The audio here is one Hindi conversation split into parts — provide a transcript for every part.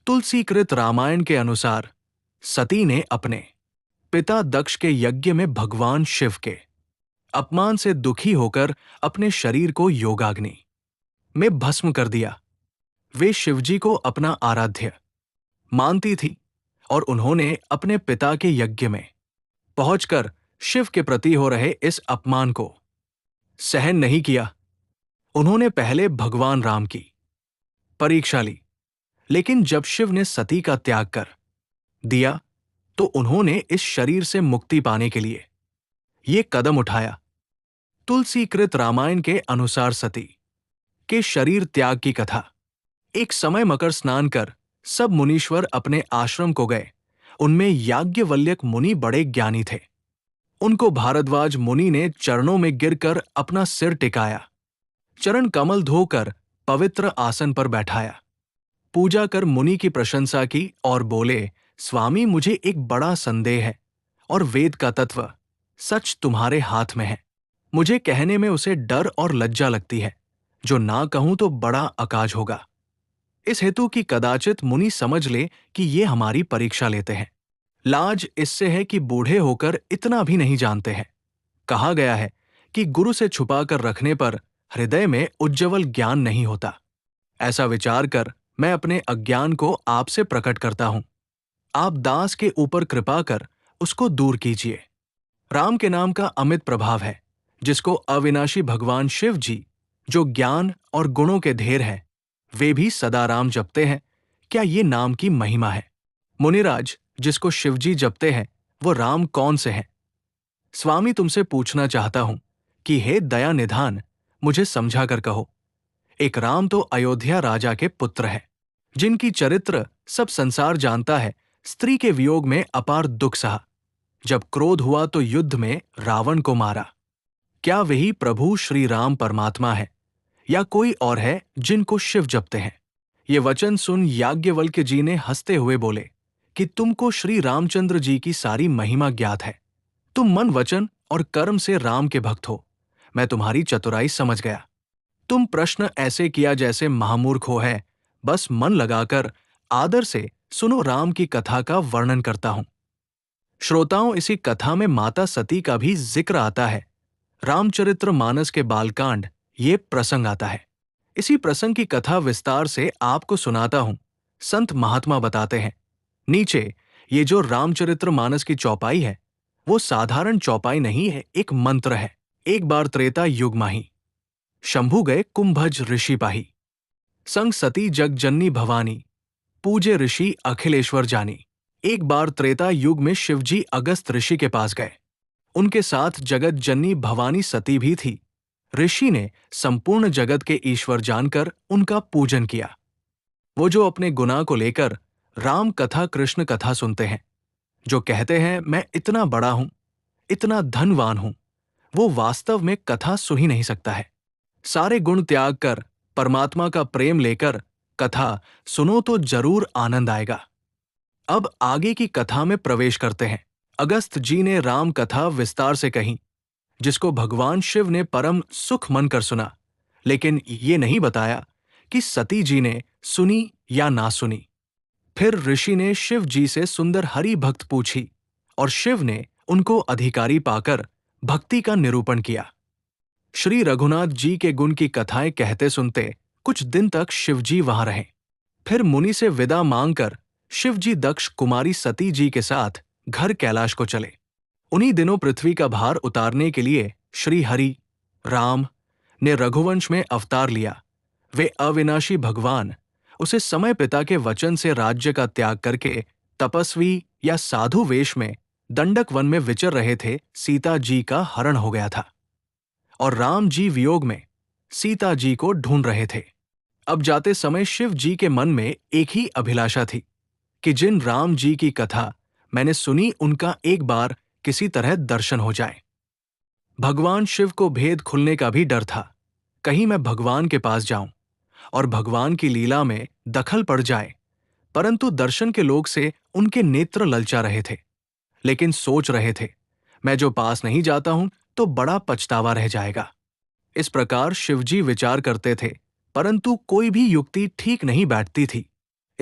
तुलसीकृत रामायण के अनुसार सती ने अपने पिता दक्ष के यज्ञ में भगवान शिव के अपमान से दुखी होकर अपने शरीर को योगाग्नि में भस्म कर दिया। वे शिवजी को अपना आराध्य मानती थी और उन्होंने अपने पिता के यज्ञ में पहुंचकर शिव के प्रति हो रहे इस अपमान को सहन नहीं किया। उन्होंने पहले भगवान राम की परीक्षा ली, लेकिन जब शिव ने सती का त्याग कर दिया तो उन्होंने इस शरीर से मुक्ति पाने के लिए ये कदम उठाया। तुलसीकृत रामायण के अनुसार सती के शरीर त्याग की कथा। एक समय मकर स्नान कर सब मुनीश्वर अपने आश्रम को गए। उनमें याज्ञवल्क्य मुनि बड़े ज्ञानी थे। उनको भारद्वाज मुनि ने चरणों में गिरकर अपना सिर टिकाया, चरण कमल धोकर पवित्र आसन पर बैठाया, पूजा कर मुनि की प्रशंसा की और बोले, स्वामी मुझे एक बड़ा संदेह है और वेद का तत्व सच तुम्हारे हाथ में है। मुझे कहने में उसे डर और लज्जा लगती है, जो ना कहूं तो बड़ा अकाज होगा। इस हेतु कि कदाचित मुनि समझ ले कि ये हमारी परीक्षा लेते हैं। लाज इससे है कि बूढ़े होकर इतना भी नहीं जानते हैं। कहा गया है कि गुरु से छुपा कर रखने पर हृदय में उज्ज्वल ज्ञान नहीं होता। ऐसा विचार कर मैं अपने अज्ञान को आपसे प्रकट करता हूं। आप दास के ऊपर कृपा कर उसको दूर कीजिए। राम के नाम का अमित प्रभाव है, जिसको अविनाशी भगवान शिव जी, जो ज्ञान और गुणों के ढेर हैं, वे भी सदा राम जपते हैं। क्या ये नाम की महिमा है? मुनिराज, जिसको शिवजी जपते हैं वो राम कौन से हैं? स्वामी तुमसे पूछना चाहता हूं कि हे दया निधान, मुझे समझा कर कहो। एक राम तो अयोध्या राजा के पुत्र है, जिनकी चरित्र सब संसार जानता है। स्त्री के वियोग में अपार दुख सहा, जब क्रोध हुआ तो युद्ध में रावण को मारा। क्या वही प्रभु श्री राम परमात्मा है या कोई और है जिनको शिव जपते हैं? ये वचन सुन याज्ञवल्क्य जी ने हंसते हुए बोले कि तुमको श्री रामचंद्र जी की सारी महिमा ज्ञात है। तुम मन वचन और कर्म से राम के भक्त हो। मैं तुम्हारी चतुराई समझ गया। तुम प्रश्न ऐसे किया जैसे महामूर्ख हो है। बस मन लगाकर आदर से सुनो, राम की कथा का वर्णन करता हूं। श्रोताओं, इसी कथा में माता सती का भी जिक्र आता है। रामचरित्र मानस के बालकांड ये प्रसंग आता है। इसी प्रसंग की कथा विस्तार से आपको सुनाता हूं। संत महात्मा बताते हैं, नीचे ये जो रामचरित्र मानस की चौपाई है वो साधारण चौपाई नहीं है, एक मंत्र है। एक बार त्रेता युग माही, शंभु गए कुंभज ऋषि पाही, संग सती जग जननी भवानी, पूजे ऋषि अखिलेश्वर जानी। एक बार त्रेता युग में शिवजी अगस्त ऋषि के पास गए। उनके साथ जगत जननी भवानी सती भी थी। ऋषि ने संपूर्ण जगत के ईश्वर जानकर उनका पूजन किया। वो जो अपने गुनाह को लेकर राम कथा कृष्ण कथा सुनते हैं, जो कहते हैं मैं इतना बड़ा हूं, इतना धनवान हूं, वो वास्तव में कथा सुन ही नहीं सकता है। सारे गुण त्याग कर परमात्मा का प्रेम लेकर कथा सुनो तो जरूर आनंद आएगा। अब आगे की कथा में प्रवेश करते हैं। अगस्त जी ने राम कथा विस्तार से कही, जिसको भगवान शिव ने परम सुख मनकर सुना, लेकिन ये नहीं बताया कि सती जी ने सुनी या ना सुनी। फिर ऋषि ने शिव जी से सुंदर हरि भक्त पूछी और शिव ने उनको अधिकारी पाकर भक्ति का निरूपण किया। श्री रघुनाथ जी के गुण की कथाएं कहते सुनते कुछ दिन तक शिवजी वहां रहे। फिर मुनि से विदा मांगकर शिवजी दक्ष कुमारी सती जी के साथ घर कैलाश को चले। उन्हीं दिनों पृथ्वी का भार उतारने के लिए श्री हरि राम ने रघुवंश में अवतार लिया। वे अविनाशी भगवान उसे समय पिता के वचन से राज्य का त्याग करके तपस्वी या साधु वेश में दंडक वन में विचर रहे थे। सीता जी का हरण हो गया था और राम जी वियोग में सीता जी को ढूंढ रहे थे। अब जाते समय शिव जी के मन में एक ही अभिलाषा थी कि जिन राम जी की कथा मैंने सुनी उनका एक बार किसी तरह दर्शन हो जाए। भगवान शिव को भेद खुलने का भी डर था। कहीं मैं भगवान के पास जाऊं और भगवान की लीला में दखल पड़ जाए। परंतु दर्शन के लोग से उनके नेत्र ललचा रहे थे, लेकिन सोच रहे थे मैं जो पास नहीं जाता हूं तो बड़ा पछतावा रह जाएगा। इस प्रकार शिवजी विचार करते थे, परंतु कोई भी युक्ति ठीक नहीं बैठती थी।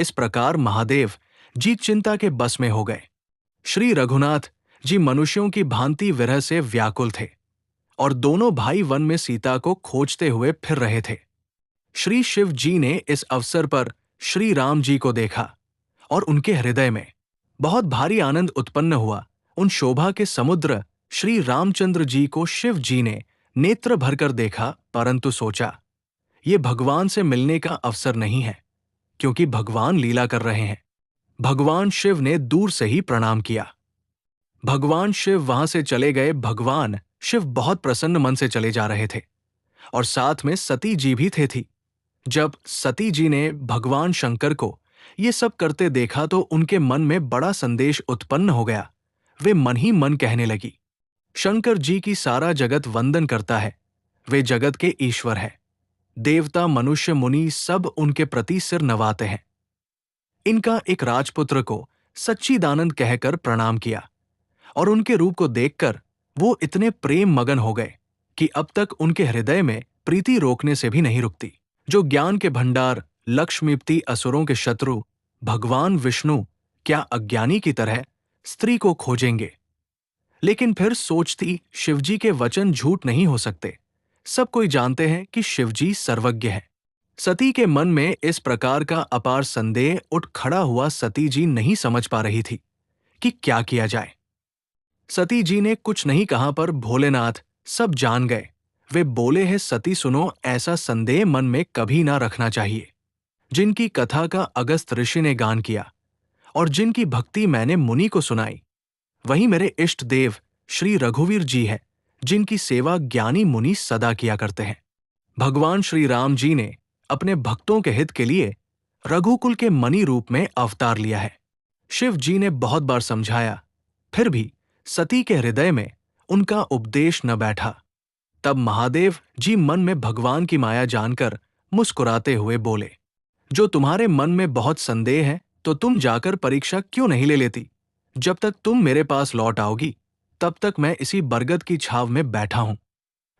इस प्रकार महादेव जी चिंता के बस में हो गए। श्री रघुनाथ जी मनुष्यों की भांति विरह से व्याकुल थे और दोनों भाई वन में सीता को खोजते हुए फिर रहे थे। श्री शिव जी ने इस अवसर पर श्री राम जी को देखा और उनके हृदय में बहुत भारी आनंद उत्पन्न हुआ। उन शोभा के समुद्र श्री रामचंद्र जी को शिव जी ने नेत्र भरकर देखा, परंतु सोचा ये भगवान से मिलने का अवसर नहीं है, क्योंकि भगवान लीला कर रहे हैं। भगवान शिव ने दूर से ही प्रणाम किया। भगवान शिव वहां से चले गए। भगवान शिव बहुत प्रसन्न मन से चले जा रहे थे और साथ में सती जी भी थी। जब सती जी ने भगवान शंकर को ये सब करते देखा तो उनके मन में बड़ा संदेश उत्पन्न हो गया। वे मन ही मन कहने लगी, शंकर जी की सारा जगत वंदन करता है, वे जगत के ईश्वर है। देवता मनुष्य मुनि सब उनके प्रति सिर नवाते हैं। इनका एक राजपुत्र को सच्चिदानंद कहकर प्रणाम किया और उनके रूप को देखकर वो इतने प्रेम मगन हो गए कि अब तक उनके हृदय में प्रीति रोकने से भी नहीं रुकती। जो ज्ञान के भंडार, लक्ष्मीपति असुरों के शत्रु भगवान विष्णु क्या अज्ञानी की तरह स्त्री को खोजेंगे? लेकिन फिर सोचती, शिवजी के वचन झूठ नहीं हो सकते। सब कोई जानते हैं कि शिवजी सर्वज्ञ है। सती के मन में इस प्रकार का अपार संदेह उठ खड़ा हुआ। सती जी नहीं समझ पा रही थी कि क्या किया जाए। सती जी ने कुछ नहीं कहा, पर भोलेनाथ सब जान गए। वे बोले हैं, सती सुनो, ऐसा संदेह मन में कभी ना रखना चाहिए। जिनकी कथा का अगस्त ऋषि ने गान किया और जिनकी भक्ति मैंने मुनि को सुनाई, वही मेरे इष्ट देव श्री रघुवीर जी है, जिनकी सेवा ज्ञानी मुनि सदा किया करते हैं। भगवान श्री राम जी ने अपने भक्तों के हित के लिए रघुकुल के मणि रूप में अवतार लिया है। शिव जी ने बहुत बार समझाया, फिर भी सती के हृदय में उनका उपदेश न बैठा। तब महादेव जी मन में भगवान की माया जानकर मुस्कुराते हुए बोले, जो तुम्हारे मन में बहुत संदेह है तो तुम जाकर परीक्षा क्यों नहीं ले लेती? जब तक तुम मेरे पास लौट आओगी तब तक मैं इसी बरगद की छाव में बैठा हूं।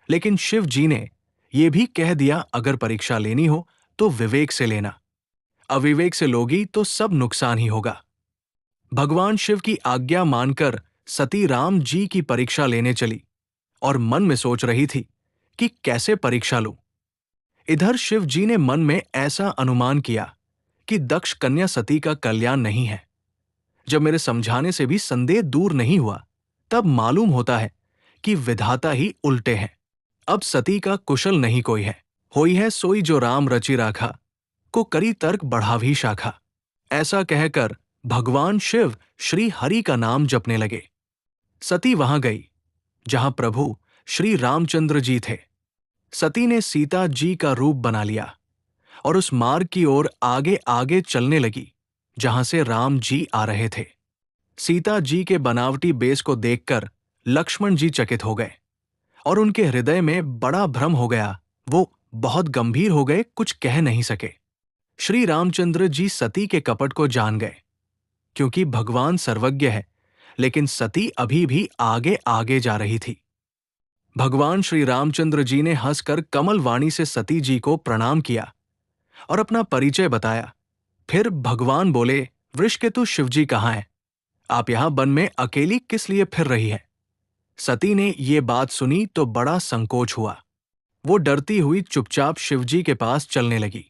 लेकिन शिव जी ने यह भी कह दिया, अगर परीक्षा लेनी हो तो विवेक से लेना, अविवेक से लोगी तो सब नुकसान ही होगा। भगवान शिव की आज्ञा मानकर सती राम जी की परीक्षा लेने चली और मन में सोच रही थी कि कैसे परीक्षा लूं। इधर शिव जी ने मन में ऐसा अनुमान किया कि दक्ष कन्या सती का कल्याण नहीं है। जब मेरे समझाने से भी संदेह दूर नहीं हुआ, तब मालूम होता है कि विधाता ही उल्टे हैं। अब सती का कुशल नहीं कोई है, होई है सोई जो राम रचि राखा, को करी तर्क बढ़ावी शाखा। ऐसा कहकर भगवान शिव श्री हरि का नाम जपने लगे। सती वहां गई जहां प्रभु श्री रामचंद्र जी थे। सती ने सीता जी का रूप बना लिया और उस मार्ग की ओर आगे आगे चलने लगी जहां से राम जी आ रहे थे। सीता जी के बनावटी बेस को देखकर लक्ष्मण जी चकित हो गए और उनके हृदय में बड़ा भ्रम हो गया। वो बहुत गंभीर हो गए, कुछ कह नहीं सके। श्री रामचंद्र जी सती के कपट को जान गए, क्योंकि भगवान सर्वज्ञ है, लेकिन सती अभी भी आगे आगे जा रही थी। भगवान श्री रामचंद्र जी ने हंसकर कमल वाणी से सती जी को प्रणाम किया और अपना परिचय बताया। फिर भगवान बोले, वृषकेतु शिवजी कहाँ हैं? आप यहां वन में अकेली किस लिए फिर रही है? सती ने ये बात सुनी तो बड़ा संकोच हुआ। वो डरती हुई चुपचाप शिवजी के पास चलने लगी।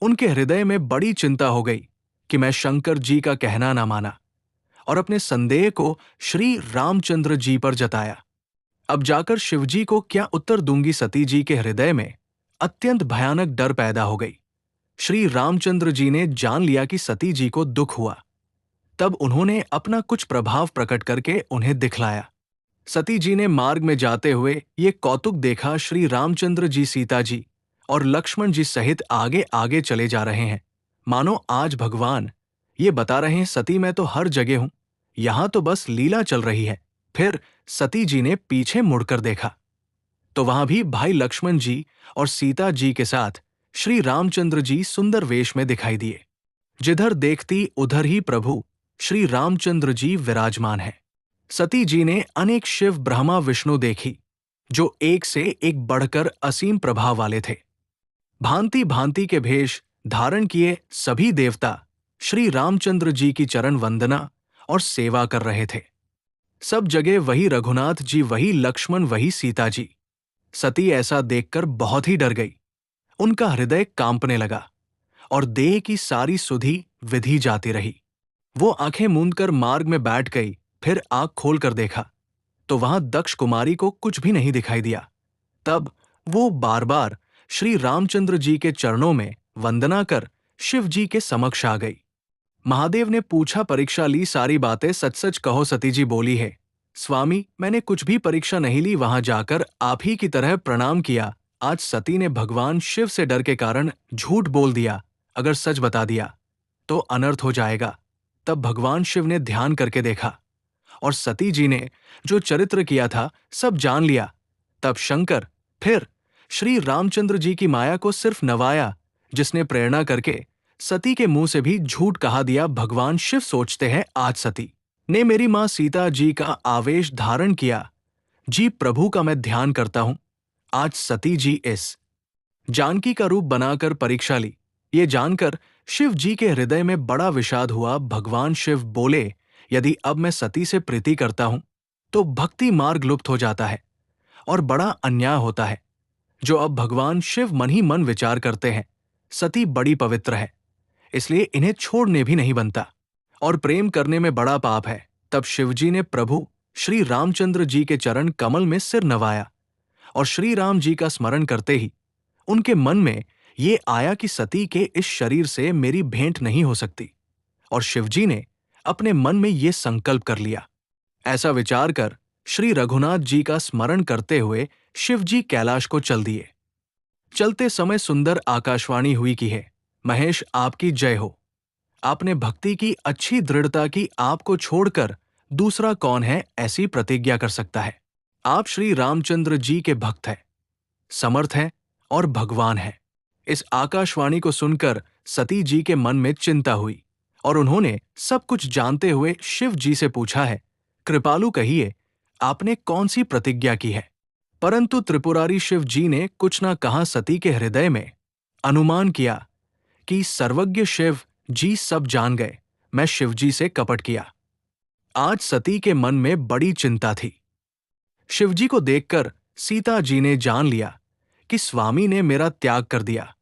उनके हृदय में बड़ी चिंता हो गई कि मैं शंकर जी का कहना ना माना और अपने संदेह को श्री रामचंद्र जी पर जताया। अब जाकर शिवजी को क्या उत्तर दूंगी? सती जी के हृदय में अत्यंत भयानक डर पैदा हो गई। श्री रामचंद्र जी ने जान लिया कि सती जी को दुख हुआ। तब उन्होंने अपना कुछ प्रभाव प्रकट करके उन्हें दिखलाया। सती जी ने मार्ग में जाते हुए ये कौतुक देखा, श्री रामचंद्र जी सीता जी और लक्ष्मण जी सहित आगे आगे चले जा रहे हैं, मानो आज भगवान ये बता रहे हैं, सती मैं तो हर जगह हूं, यहां तो बस लीला चल रही है। फिर सती जी ने पीछे मुड़कर देखा तो वहां भी भाई लक्ष्मण जी और सीता जी के साथ श्री रामचंद्र जी सुंदर वेश में दिखाई दिए। जिधर देखती उधर ही प्रभु श्री रामचंद्र जी विराजमान हैं। सती जी ने अनेक शिव ब्रह्मा विष्णु देखी, जो एक से एक बढ़कर असीम प्रभाव वाले थे। भांति भांति के भेष धारण किए सभी देवता श्री रामचंद्र जी की चरण वंदना और सेवा कर रहे थे। सब जगह वही रघुनाथ जी, वही लक्ष्मण, वही सीता जी। सती ऐसा देखकर बहुत ही डर गई। उनका हृदय कांपने लगा और देह की सारी सुधि विधि जाती रही। वो आंखें मूंदकर मार्ग में बैठ गई। फिर आंख खोलकर देखा तो वहां दक्ष कुमारी को कुछ भी नहीं दिखाई दिया। तब वो बार बार श्री रामचंद्र जी के चरणों में वंदना कर शिव जी के समक्ष आ गई। महादेव ने पूछा, परीक्षा ली? सारी बातें सच सच कहो। सती जी बोली है, स्वामी मैंने कुछ भी परीक्षा नहीं ली, वहां जाकर आप ही की तरह प्रणाम किया। आज सती ने भगवान शिव से डर के कारण झूठ बोल दिया। अगर सच बता दिया तो अनर्थ हो जाएगा। तब भगवान शिव ने ध्यान करके देखा और सती जी ने जो चरित्र किया था सब जान लिया। तब शंकर फिर श्री रामचंद्र जी की माया को सिर्फ नवाया, जिसने प्रेरणा करके सती के मुंह से भी झूठ कहा दिया। भगवान शिव सोचते हैं, आज सती ने मेरी मां सीता जी का आवेश धारण किया। जी प्रभु का मैं ध्यान करता हूं। आज सती जी इस जानकी का रूप बनाकर परीक्षा ली। ये जानकर शिव जी के हृदय में बड़ा विषाद हुआ। भगवान शिव बोले, यदि अब मैं सती से प्रीति करता हूं तो भक्ति मार्ग लुप्त हो जाता है और बड़ा अन्याय होता है। जो अब भगवान शिव मन ही मन विचार करते हैं, सती बड़ी पवित्र है, इसलिए इन्हें छोड़ने भी नहीं बनता और प्रेम करने में बड़ा पाप है। तब शिवजी ने प्रभु श्री रामचंद्र जी के चरण कमल में सिर नवाया और श्री राम जी का स्मरण करते ही उनके मन में ये आया कि सती के इस शरीर से मेरी भेंट नहीं हो सकती। और शिवजी ने अपने मन में ये संकल्प कर लिया। ऐसा विचार कर श्री रघुनाथ जी का स्मरण करते हुए शिवजी कैलाश को चल दिए। चलते समय सुंदर आकाशवाणी हुई कि है, महेश आपकी जय हो। आपने भक्ति की अच्छी दृढ़ता की, आपको छोड़कर दूसरा कौन है ऐसी प्रतिज्ञा कर सकता है। आप श्री रामचंद्र जी के भक्त हैं, समर्थ हैं और भगवान हैं। इस आकाशवाणी को सुनकर सती जी के मन में चिंता हुई और उन्होंने सब कुछ जानते हुए शिव जी से पूछा है, कृपालु कहिए आपने कौन सी प्रतिज्ञा की है। परंतु त्रिपुरारी शिव जी ने कुछ न कहा। सती के हृदय में अनुमान किया कि सर्वज्ञ शिव जी सब जान गए, मैं शिव जी से कपट किया। आज सती के मन में बड़ी चिंता थी। शिवजी को देखकर सीता जी ने जान लिया कि स्वामी ने मेरा त्याग कर दिया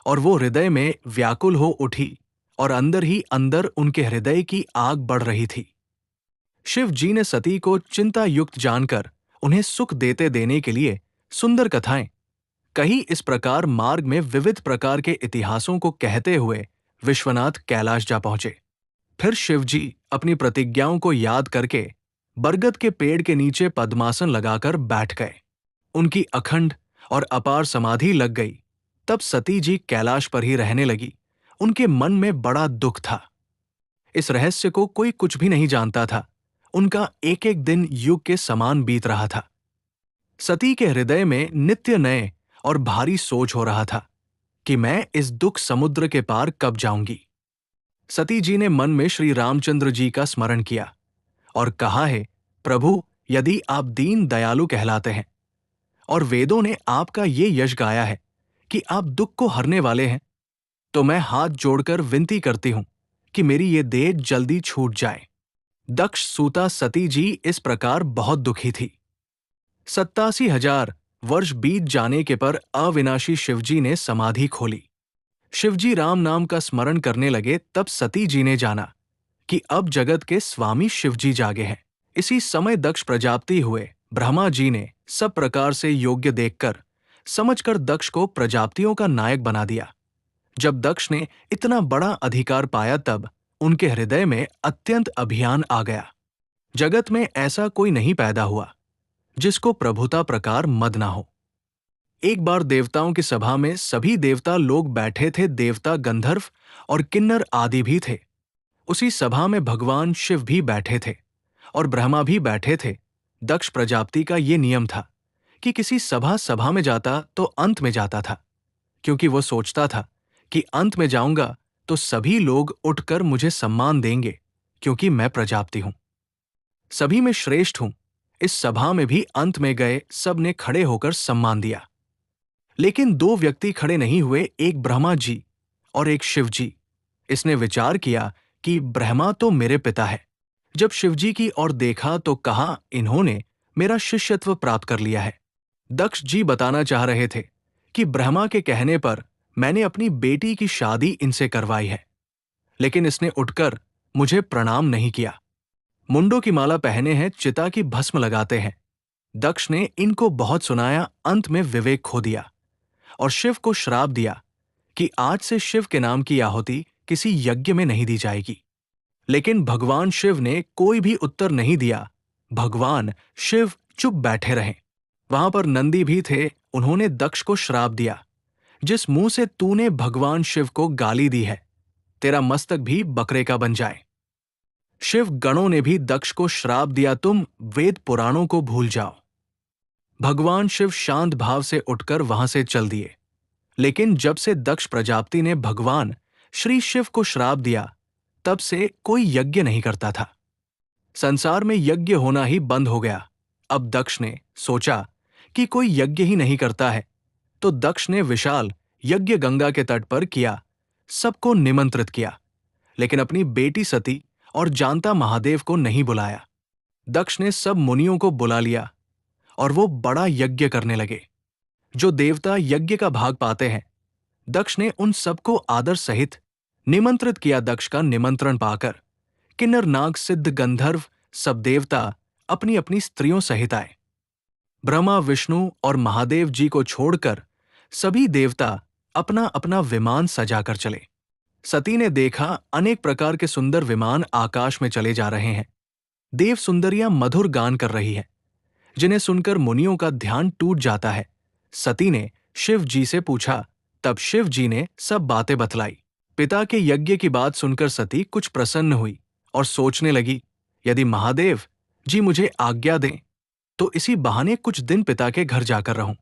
और वो हृदय में व्याकुल हो उठी और अंदर ही अंदर उनके हृदय की आग बढ़ रही थी। शिव जी ने सती को चिंता युक्त जानकर उन्हें सुख देते देने के लिए सुंदर कथाएं कही। इस प्रकार मार्ग में विविध प्रकार के इतिहासों को कहते हुए विश्वनाथ कैलाश जा पहुंचे। फिर शिवजी अपनी प्रतिज्ञाओं को याद करके बरगद के पेड़ के नीचे पद्मासन लगाकर बैठ गए। उनकी अखंड और अपार समाधि लग गई। तब सती जी कैलाश पर ही रहने लगी। उनके मन में बड़ा दुख था। इस रहस्य को कोई कुछ भी नहीं जानता था। उनका एक एक दिन युग के समान बीत रहा था। सती के हृदय में नित्य नए और भारी सोच हो रहा था कि मैं इस दुख समुद्र के पार कब जाऊंगी। सती जी ने मन में श्री रामचंद्र जी का स्मरण किया और कहा है, प्रभु यदि आप दीन दयालु कहलाते हैं और वेदों ने आपका ये यश गाया है कि आप दुख को हरने वाले हैं, तो मैं हाथ जोड़कर विनती करती हूं कि मेरी ये देह जल्दी छूट जाए। दक्ष सूता सती जी इस प्रकार बहुत दुखी थी। 87,000 वर्ष बीत जाने के पर अविनाशी शिवजी ने समाधि खोली। शिवजी राम नाम का स्मरण करने लगे। तब सती जी ने जाना कि अब जगत के स्वामी शिवजी जागे हैं। इसी समय दक्ष प्रजापति हुए। ब्रह्मा जी ने सब प्रकार से योग्य देखकर समझकर दक्ष को प्रजापतियों का नायक बना दिया। जब दक्ष ने इतना बड़ा अधिकार पाया तब उनके हृदय में अत्यंत अभिमान आ गया। जगत में ऐसा कोई नहीं पैदा हुआ जिसको प्रभुता प्रकार मद ना हो। एक बार देवताओं की सभा में सभी देवता लोग बैठे थे। देवता, गंधर्व और किन्नर आदि भी थे। उसी सभा में भगवान शिव भी बैठे थे और ब्रह्मा भी बैठे थे। दक्ष प्रजापति का ये नियम था कि किसी सभा में जाता तो अंत में जाता था, क्योंकि वो सोचता था कि अंत में जाऊंगा तो सभी लोग उठकर मुझे सम्मान देंगे, क्योंकि मैं प्रजापति हूं, सभी में श्रेष्ठ हूं। इस सभा में भी अंत में गए सब ने खड़े होकर सम्मान दिया, लेकिन दो व्यक्ति खड़े नहीं हुए, एक ब्रह्मा जी और एक शिव जी। इसने विचार किया कि ब्रह्मा तो मेरे पिता है। जब शिवजी की ओर देखा तो कहा, इन्होंने मेरा शिष्यत्व प्राप्त कर लिया है। दक्ष जी बताना चाह रहे थे कि ब्रह्मा के कहने पर मैंने अपनी बेटी की शादी इनसे करवाई है, लेकिन इसने उठकर मुझे प्रणाम नहीं किया। मुंडों की माला पहने हैं, चिता की भस्म लगाते हैं। दक्ष ने इनको बहुत सुनाया, अंत में विवेक खो दिया और शिव को श्राप दिया कि आज से शिव के नाम की आहुति किसी यज्ञ में नहीं दी जाएगी। लेकिन भगवान शिव ने कोई भी उत्तर नहीं दिया। भगवान शिव चुप बैठे रहे। वहां पर नंदी भी थे। उन्होंने दक्ष को श्राप दिया, जिस मुंह से तूने भगवान शिव को गाली दी है, तेरा मस्तक भी बकरे का बन जाए। शिव गणों ने भी दक्ष को श्राप दिया, तुम वेद पुराणों को भूल जाओ। भगवान शिव शांत भाव से उठकर वहां से चल दिए। लेकिन जब से दक्ष प्रजापति ने भगवान श्री शिव को श्राप दिया, तब से कोई यज्ञ नहीं करता था। संसार में यज्ञ होना ही बंद हो गया। अब दक्ष ने सोचा कि कोई यज्ञ ही नहीं करता है, तो दक्ष ने विशाल यज्ञ गंगा के तट पर किया, सबको निमंत्रित किया, लेकिन अपनी बेटी सती और जानता महादेव को नहीं बुलाया। दक्ष ने सब मुनियों को बुला लिया और वो बड़ा यज्ञ करने लगे। जो देवता यज्ञ का भाग पाते हैं, दक्ष ने उन सबको आदर सहित निमंत्रित किया। दक्ष का निमंत्रण पाकर किन्नर नाग सिद्ध गंधर्व सब देवता अपनी अपनी स्त्रियों सहित आए। ब्रह्मा विष्णु और महादेव जी को छोड़कर सभी देवता अपना अपना विमान सजाकर चले। सती ने देखा अनेक प्रकार के सुंदर विमान आकाश में चले जा रहे हैं। देव सुंदरियां मधुर गान कर रही है, जिन्हें सुनकर मुनियों का ध्यान टूट जाता है। सती ने शिव जी से पूछा, तब शिव जी ने सब बातें बतलाई। पिता के यज्ञ की बात सुनकर सती कुछ प्रसन्न हुई और सोचने लगी, यदि महादेव जी मुझे आज्ञा दें तो इसी बहाने कुछ दिन पिता के घर जाकर रहूं,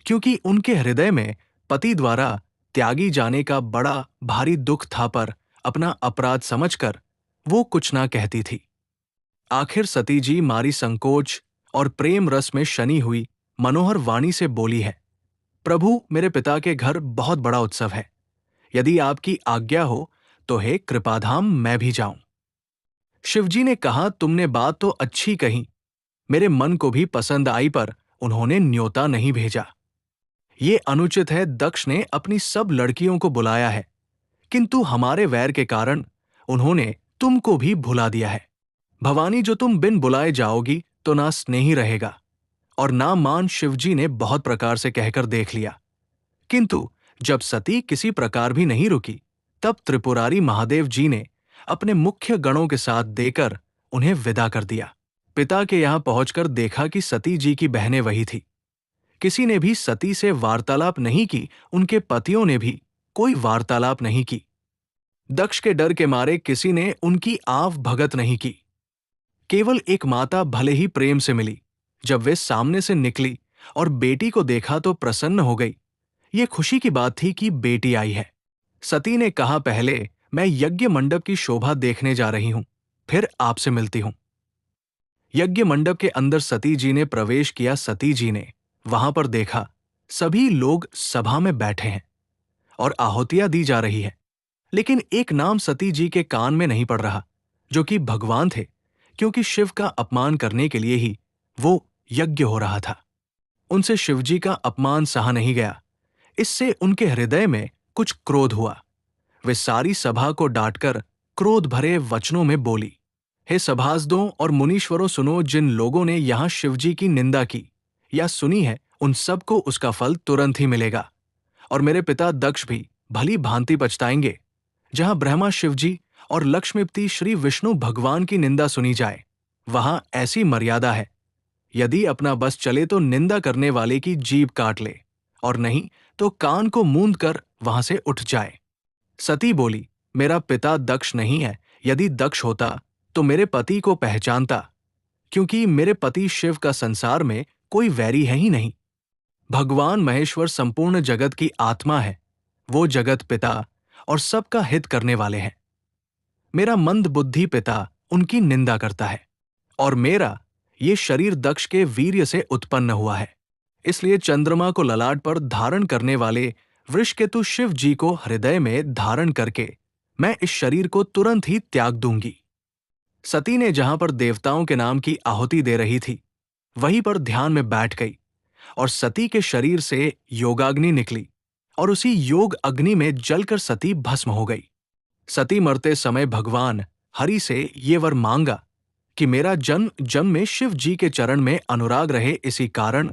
क्योंकि उनके हृदय में पति द्वारा त्यागी जाने का बड़ा भारी दुख था, पर अपना अपराध समझकर वो कुछ ना कहती थी। आखिर सती जी मारी संकोच और प्रेम रस में शनि हुई मनोहर वाणी से बोली है, प्रभु मेरे पिता के घर बहुत बड़ा उत्सव है, यदि आपकी आज्ञा हो तो हे कृपाधाम मैं भी जाऊं। शिवजी ने कहा, तुमने बात तो अच्छी कही, मेरे मन को भी पसंद आई, पर उन्होंने न्योता नहीं भेजा। ये अनुचित है। दक्ष ने अपनी सब लड़कियों को बुलाया है, किंतु हमारे वैर के कारण उन्होंने तुमको भी भुला दिया है। भवानी, जो तुम बिन बुलाए जाओगी तो ना स्नेही रहेगा और ना मान। शिवजी ने बहुत प्रकार से कहकर देख लिया, किंतु जब सती किसी प्रकार भी नहीं रुकी, तब त्रिपुरारी महादेव जी ने अपने मुख्य गणों के साथ देकर उन्हें विदा कर दिया। पिता के यहां पहुंचकर देखा कि सती जी की बहनें वही थी। किसी ने भी सती से वार्तालाप नहीं की, उनके पतियों ने भी कोई वार्तालाप नहीं की। दक्ष के डर के मारे किसी ने उनकी आव भगत नहीं की। केवल एक माता भले ही प्रेम से मिली, जब वे सामने से निकली और बेटी को देखा तो प्रसन्न हो गई। ये खुशी की बात थी कि बेटी आई है। सती ने कहा, पहले मैं यज्ञ मंडप की शोभा देखने जा रही हूं, फिर आपसे मिलती हूं। यज्ञ मंडप के अंदर सती जी ने प्रवेश किया। सती जी ने वहां पर देखा सभी लोग सभा में बैठे हैं और आहुतियां दी जा रही है, लेकिन एक नाम सती जी के कान में नहीं पड़ रहा, जो कि भगवान थे, क्योंकि शिव का अपमान करने के लिए ही वो यज्ञ हो रहा था। उनसे शिवजी का अपमान सहा नहीं गया। इससे उनके हृदय में कुछ क्रोध हुआ। वे सारी सभा को डांटकर क्रोध भरे वचनों में बोली, हे सभासदों और मुनीश्वरों, सुनो, जिन लोगों ने यहां शिवजी की निंदा की या सुनी है, उन सबको उसका फल तुरंत ही मिलेगा। और मेरे पिता दक्ष भी भली भांति पछताएंगे। जहां ब्रह्मा शिवजी और लक्ष्मीपति श्री विष्णु भगवान की निंदा सुनी जाए, वहां ऐसी मर्यादा है, यदि अपना बस चले तो निंदा करने वाले की जीभ काट ले, और नहीं तो कान को मूंद कर वहां से उठ जाए। सती बोली, मेरा पिता दक्ष नहीं है। यदि दक्ष होता तो मेरे पति को पहचानता, क्योंकि मेरे पति शिव का संसार में कोई वैरी है ही नहीं। भगवान महेश्वर संपूर्ण जगत की आत्मा है। वो जगत पिता और सबका हित करने वाले हैं। मेरा मंद बुद्धि पिता उनकी निंदा करता है, और मेरा ये शरीर दक्ष के वीर्य से उत्पन्न हुआ है। इसलिए चंद्रमा को ललाट पर धारण करने वाले वृषकेतु शिव जी को हृदय में धारण करके मैं इस शरीर को तुरंत ही त्याग दूंगी। सती ने जहां पर देवताओं के नाम की आहुति दे रही थी, वहीं पर ध्यान में बैठ गई और सती के शरीर से योगाग्नि निकली और उसी योग अग्नि में जलकर सती भस्म हो गई। सती मरते समय भगवान हरि से ये वर मांगा कि मेरा जन्म जन्म में शिव जी के चरण में अनुराग रहे, इसी कारण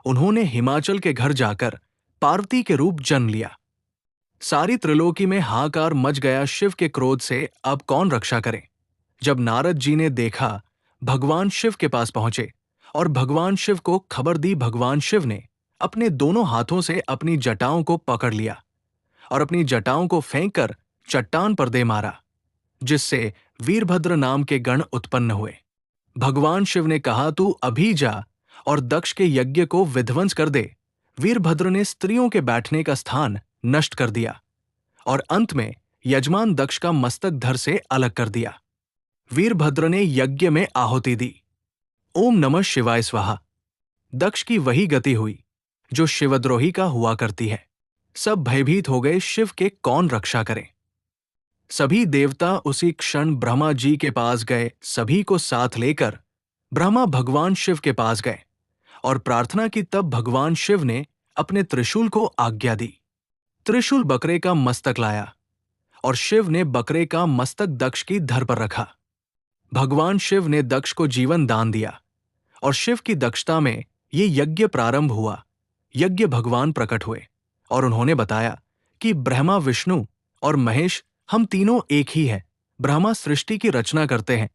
उन्होंने हिमाचल के घर जाकर पार्वती के रूप जन्म लिया। सारी त्रिलोकी में हाहाकार मच गया। शिव के क्रोध से अब कौन रक्षा करे। जब नारद जी ने देखा, भगवान शिव के पास पहुंचे और भगवान शिव को खबर दी। भगवान शिव ने अपने दोनों हाथों से अपनी जटाओं को पकड़ लिया और अपनी जटाओं को फेंककर चट्टान पर दे मारा, जिससे वीरभद्र नाम के गण उत्पन्न हुए। भगवान शिव ने कहा, तू अभी जा और दक्ष के यज्ञ को विध्वंस कर दे। वीरभद्र ने स्त्रियों के बैठने का स्थान नष्ट कर दिया और अंत में यजमान दक्ष का मस्तक धड़ से अलग कर दिया। वीरभद्र ने यज्ञ में आहुति दी। ओम नमः शिवाय स्वाहा। दक्ष की वही गति हुई जो शिवद्रोही का हुआ करती है। सब भयभीत हो गए, शिव के कौन रक्षा करे। सभी देवता उसी क्षण ब्रह्मा जी के पास गए। सभी को साथ लेकर ब्रह्मा भगवान शिव के पास गए और प्रार्थना की। तब भगवान शिव ने अपने त्रिशूल को आज्ञा दी। त्रिशूल बकरे का मस्तक लाया और शिव ने बकरे का मस्तक दक्ष की धड़ पर रखा। भगवान शिव ने दक्ष को जीवन दान दिया और शिव की दक्षता में ये यज्ञ प्रारंभ हुआ। यज्ञ भगवान प्रकट हुए और उन्होंने बताया कि ब्रह्मा, विष्णु और महेश हम तीनों एक ही हैं। ब्रह्मा सृष्टि की रचना करते हैं,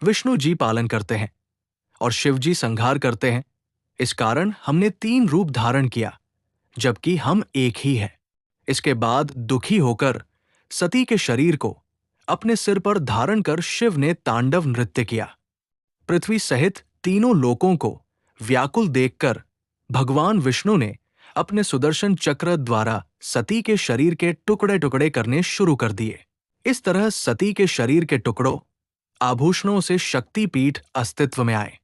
विष्णु जी पालन करते हैं और शिव जी संहार करते हैं। इस कारण हमने 3 रूप धारण किया, जबकि हम एक ही हैं। इसके बाद दुखी होकर सती के शरीर को अपने सिर पर धारण कर शिव ने तांडव नृत्य किया। पृथ्वी सहित तीनों लोकों को व्याकुल देखकर भगवान विष्णु ने अपने सुदर्शन चक्र द्वारा सती के शरीर के टुकड़े टुकड़े करने शुरू कर दिए। इस तरह सती के शरीर के टुकड़ों, आभूषणों से शक्तिपीठ अस्तित्व में आए।